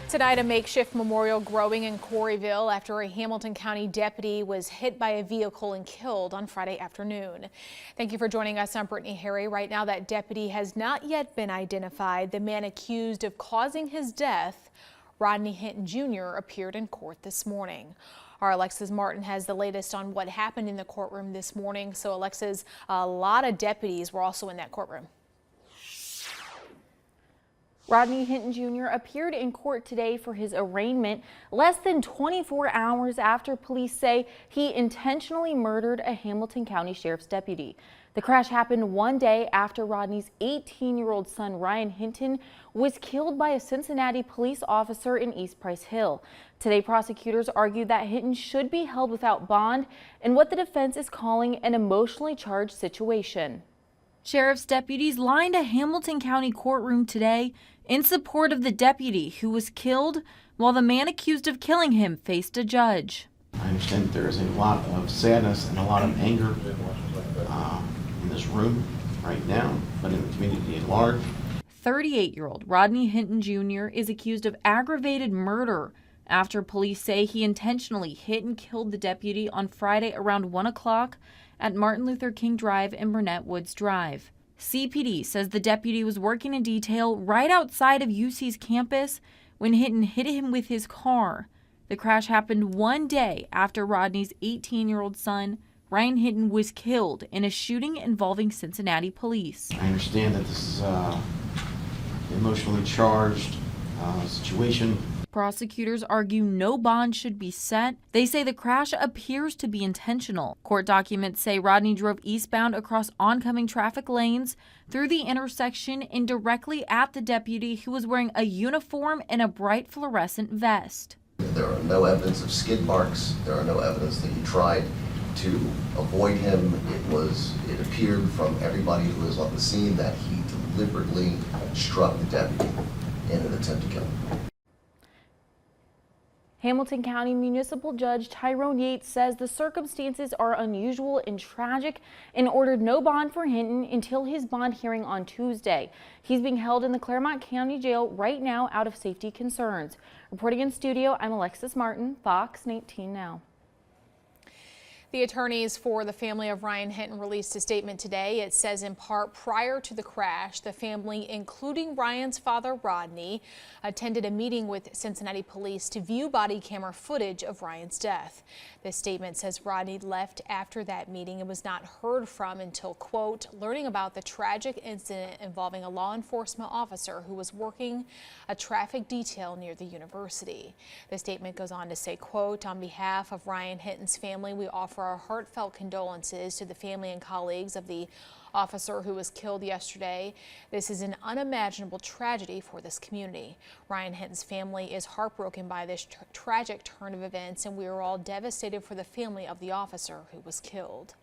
Tonight, a makeshift memorial growing in Corryville after a Hamilton County deputy was hit by a vehicle and killed on Friday afternoon. Thank you for joining us. I'm Brittany Harry. Right now, that deputy has not yet been identified. The man accused of causing his death, Rodney Hinton Jr., appeared in court this morning. Our Alexis Martin has the latest on what happened in the courtroom this morning. So, Alexis, a lot of deputies were also in that courtroom. Rodney Hinton Jr. appeared in court today for his arraignment less than 24 hours after police say he intentionally murdered a Hamilton County Sheriff's deputy. The crash happened one day after Rodney's 18-year-old son Ryan Hinton was killed by a Cincinnati police officer in East Price Hill. Today, prosecutors argued that Hinton should be held without bond in what the defense is calling an emotionally charged situation. Sheriff's deputies lined a Hamilton County courtroom today in support of the deputy who was killed while the man accused of killing him faced a judge. I understand there is a lot of sadness and a lot of anger in this room right now, but in the community at large. 38-year-old Rodney Hinton Jr. is accused of aggravated murder after police say he intentionally hit and killed the deputy on Friday around 1 o'clock at Martin Luther King Drive and Burnett Woods Drive. CPD says the deputy was working in detail right outside of UC's campus when Hinton hit him with his car. The crash happened one day after Rodney's 18-year-old son, Ryan Hinton, was killed in a shooting involving Cincinnati police. I understand that this is an emotionally charged situation. Prosecutors argue no bond should be set. They say the crash appears to be intentional. Court documents say Rodney drove eastbound across oncoming traffic lanes through the intersection and directly at the deputy who was wearing a uniform and a bright fluorescent vest. There are no evidence of skid marks. There are no evidence that he tried to avoid him. It appeared from everybody who was on the scene that he deliberately struck the deputy in an attempt to kill him. Hamilton County Municipal Judge Tyrone Yates says the circumstances are unusual and tragic and ordered no bond for Hinton until his bond hearing on Tuesday. He's being held in the Claremont County Jail right now out of safety concerns. Reporting in studio, I'm Alexis Martin, Fox 19 Now. The attorneys for the family of Ryan Hinton released a statement today. It says in part, prior to the crash, the family, including Ryan's father, Rodney, attended a meeting with Cincinnati police to view body camera footage of Ryan's death. This statement says Rodney left after that meeting and was not heard from until, quote, learning about the tragic incident involving a law enforcement officer who was working a traffic detail near the university. The statement goes on to say, quote, on behalf of Ryan Hinton's family, we offer our heartfelt condolences to the family and colleagues of the officer who was killed yesterday. This is an unimaginable tragedy for this community. Ryan Hinton's family is heartbroken by this tragic turn of events, and we are all devastated for the family of the officer who was killed.